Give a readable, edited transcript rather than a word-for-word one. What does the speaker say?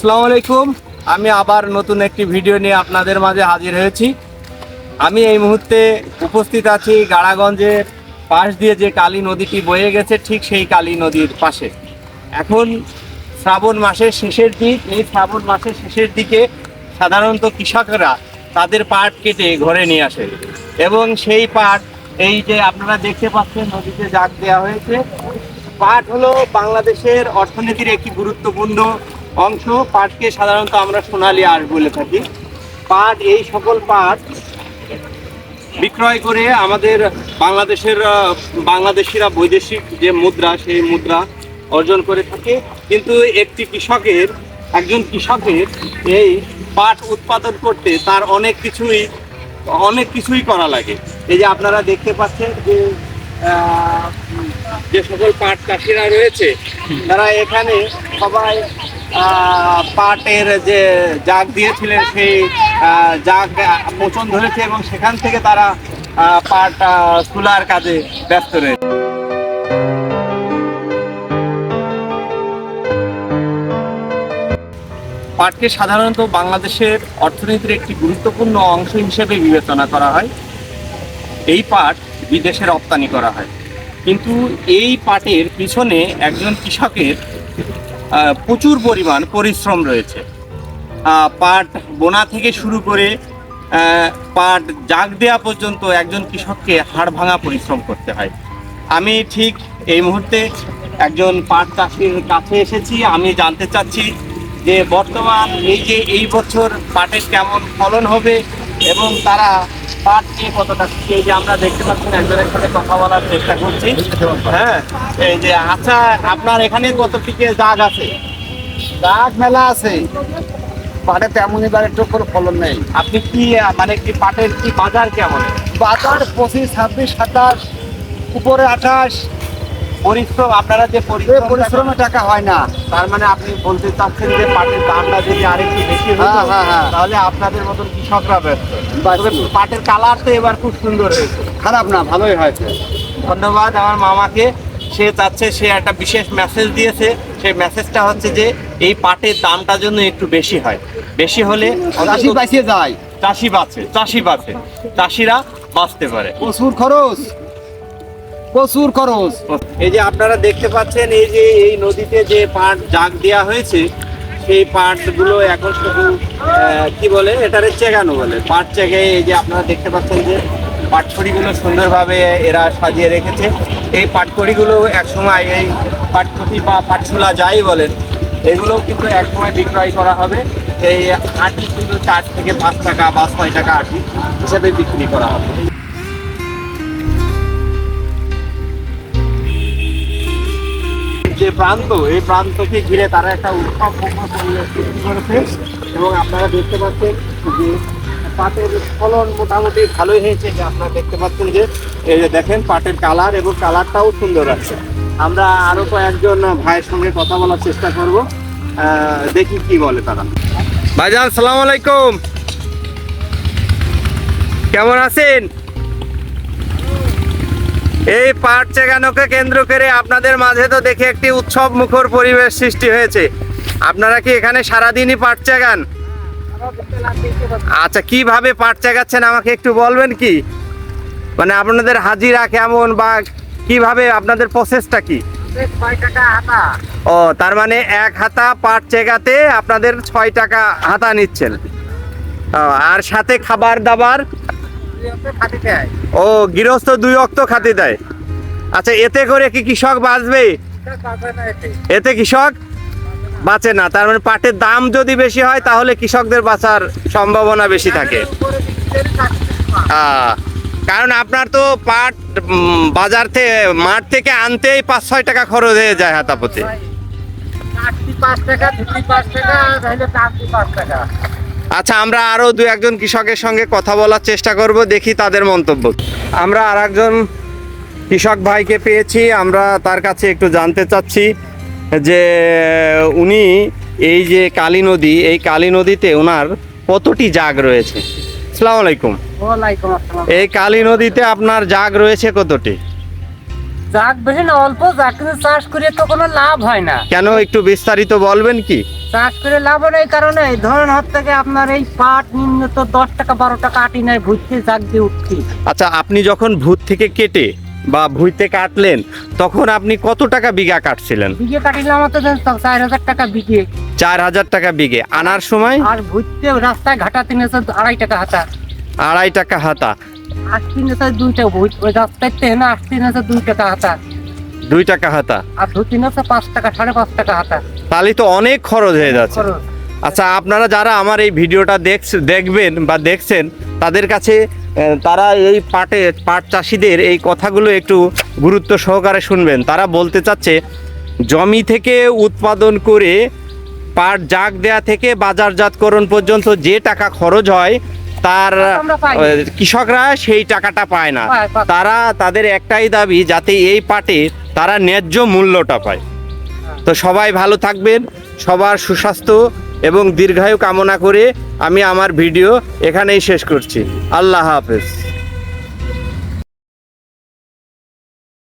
আসসালামু আলাইকুম। আমি আবার নতুন একটি ভিডিও নিয়ে আপনাদের মাঝে হাজির হয়েছি। আমি এই মুহূর্তে উপস্থিত আছি গাড়াগঞ্জের পাশ দিয়ে যে কালী নদীটি বয়ে গেছে, ঠিক সেই কালী নদীর পাশে। এখন শ্রাবণ মাসের শেষের দিক। এই শ্রাবণ মাসের শেষের দিকে সাধারণত কৃষকরা তাদের পাট কেটে ঘরে নিয়ে আসে এবং সেই পাট এই যে আপনারা দেখতে পাচ্ছেন নদীতে জাগ দেওয়া হয়েছে। পাট হলো বাংলাদেশের অর্থনীতির একটি গুরুত্বপূর্ণ অংশ। পাটকে সাধারণত আমরা সোনালী আঁশ বলে থাকি। পাট, এই সকল পাট বিক্রয় করে আমাদের বাংলাদেশিরা বৈদেশিক যে মুদ্রা, সেই মুদ্রা অর্জন করে থাকে। কিন্তু একজন কৃষকের এই পাট উৎপাদন করতে তার অনেক কিছুই করা লাগে। এই যে আপনারা দেখতে পাচ্ছেন যে সকল পাট চাষিরা রয়েছে, তারা এখানে সবাই পাটের যে জাগ দিয়েছিলেন, সেই জাগ পচন ধরেছে এবং সেখান থেকে তারা পাট তোলার কাজে ব্যস্ত রয়েছে। পাটকে সাধারণত বাংলাদেশের অর্থনীতির একটি গুরুত্বপূর্ণ অংশ হিসেবে বিবেচনা করা হয়। এই পাট বিদেশে রপ্তানি করা হয়, কিন্তু এই পাটের পিছনে একজন কৃষকের প্রচুর পরিমাণ পরিশ্রম রয়েছে। পাট বোনা থেকে শুরু করে পাট জাগ দেওয়া পর্যন্ত একজন কৃষককে হাড় ভাঙা পরিশ্রম করতে হয়। আমি ঠিক এই মুহূর্তে একজন পাট চাষির কাছে এসেছি। আমি জানতে চাচ্ছি যে বর্তমান এই বছর পাটের কেমন ফলন হবে এবং তারা পাট নিয়ে কতটা খুশি। এই যে আমরা দেখতে পাচ্ছেন একজনের সাথে কথা বলার চেষ্টা করছি। হ্যাঁ, এই যে আচ্ছা, আপনার এখানে কত টিকে জাগ আছে? গাছ মেলা আছে, পাটে তেমন এবার একটু করে ফলন নেই। আপনি কি কি পাটের কি বাজার কেমন? বাজার 25, 26, 27, উপরে 28। পরিশ্রম, আপনারা যে পরিশ্রমের টাকা হয় না। তার মানে আপনি বলতে চাচ্ছেন যে পাটের দামটা যদি আরেকটু বেশি হতো তাহলে আপনাদের মতন কৃষকরা ব্যস্ত। পাটের কালার তো এবার খুব সুন্দর হয়েছে। খারাপ না, ভালোই হয়েছে। ধন্যবাদ আমার মামাকে। সে একটা বিশেষ মেসেজ দিয়েছে। সেই মেসেজটা হচ্ছে যে এই পাটের দামটা যেন একটু বেশি হয়, বেশি হলে চাষি বাঁচিয়ে যায়, চাষিরা বাঁচতে পারে। প্রচুর খরচ। এই যে আপনারা দেখতে পাচ্ছেন এই নদীতে যে পাট জাগ দেওয়া হয়েছে, সেই পাটগুলো এখন শুধু কি বলে, এটারে চেগানো বলে, পাট চেগে। এই যে আপনারা দেখতে পাচ্ছেন যে পাটখড়িগুলো সুন্দরভাবে এরা সাজিয়ে রেখেছে। এই পাটখড়িগুলো একসময়, এই পাটখড়ি বা পাটছোলা যাই বলেন, এগুলো কিন্তু একসময় বিক্রয় করা হবে। এই আটি কিন্তু 4 থেকে 5 টাকা বা 6 টাকা আটি হিসেবে বিক্রি করা হবে। যে এই প্রান্তকে ঘিরে তারা একটা উৎসব করেছে এবং আপনারা দেখতে পাচ্ছেন যে পাটের ফলন মোটামুটি ভালোই হয়েছে। যে আপনারা দেখতে পাচ্ছেন যে এই যে দেখেন পাটের কালার, এবং কালারটাও সুন্দর আছে। আমরা আরো কয়েকজন ভাইয়ের সঙ্গে কথা বলার চেষ্টা করব, দেখি কি বলে তারা। ভাইজান, সালাম আলাইকুম, কেমন আছেন? এই পাট চেগানোকে কেন্দ্র করে আপনাদের মাঝে তো দেখে একটি উৎসব মুখর পরিবেশ সৃষ্টি হয়েছে। আপনারা কি এখানে সারাদিনই পাট চেগান? আচ্ছা, কিভাবে পাট চেগাচ্ছেন আমাকে একটু বলবেন কি? মানে আপনাদের হাজিরা কেমন বা কিভাবে আপনাদের প্রসেসটা কি? 6 টাকা হাতা। ও, তার মানে 1 হাতা পাট চেগাতে আপনাদের 6 টাকা হাতা নিচ্ছেন। আর সাথে খাবার দাবার? ও, গৃহস্থ 2 অক্ত খাতি দেয়। আচ্ছা, এতে করে কি কৃষক বাঁচবে? এতে কৃষক বাঁচে না। তার মানে পাটের দাম যদি বেশি হয় তাহলে কৃষকদের বাঁচার সম্ভাবনা বেশি থাকে। কারণ আপনার তো পাট বাজার থেকে, মাঠ থেকে আনতেই 5-6 টাকা খরচ হয়ে যায় হাতা প্রতি। আচ্ছা, আমরা আরো 2-1 কৃষকের সঙ্গে কথা বলার চেষ্টা করব, দেখি তাদের মন্তব্য। আমরা আরেকজন কৃষক ভাইকে পেয়েছি, আমরা তার কাছে একটু জানতে চাচ্ছি যে উনি এই যে কালী নদী, এই কালী নদীতে ওনার কতটি জাগ রয়েছে? আসসালামু আলাইকুম। ওয়ালাইকুম আসসালাম। এই কালী নদীতে আপনার জাগ রয়েছে কতটি? জাগ বেশি না, অল্প জাগ, কিন্তু চাষ করে তো কোনো লাভ হয় না। কেন একটু বিস্তারিত বলবেন কি? চাষ করে লাভ হয় না এই কারণে, ধরেন হাত থেকে আপনার এই পাট নিম্নত 10 টাকা 12 টাকা আটি নেয়, ভুইতে জাগ দিয়ে উঠছি। আচ্ছা, আপনি যখন ভূত থেকে কেটে বা ভুইতে কাটলেন তখন আপনি কত টাকা বিঘা কাটছিলেন? বিঘে কাটিলে আমার তো 4000 টাকা বিঘে। 4000 টাকা বিঘে আনার সময়? আর ভুইতে রাস্তায় ঘাটাতে নিয়েছে 2.5 টাকা হাতা, 2.5 টাকা হাতা। আসতে নিয়েছে 2 টাকা, ওই রাস্তায় না আসতে নিয়েছে 2 টাকা হাতা, 2 টাকা হাতা। আর ধুতি নিয়েছে 5 টাকা 5.5 টাকা হাতা তাহলে তো অনেক খরচ হয়ে যাচ্ছে। খরচ। আচ্ছা, আপনারা যারা আমার এই ভিডিওটা দেখবেন বা দেখছেন তাদের কাছে তারা এই পাট চাষিদের এই কথাগুলো একটু গুরুত্ব সহকারে শুনবেন। তারা বলতে চাচ্ছে জমি থেকে উৎপাদন করে পাট জাগ দেয়া থেকে বাজারজাতকরণ পর্যন্ত যে টাকা খরচ হয় তার আমরা পাই। কৃষকরা সেই টাকাটা পায় না। পায়। তারা তাদের একটাই দাবি যাতে এই পাটে তারা ন্যায্য মূল্যটা পায়। তো সবাই ভালো থাকবেন, সবার সুস্বাস্থ্য এবং দীর্ঘায়ু কামনা করে আমি আমার ভিডিও এখানেই শেষ করছি। আল্লাহ হাফেজ।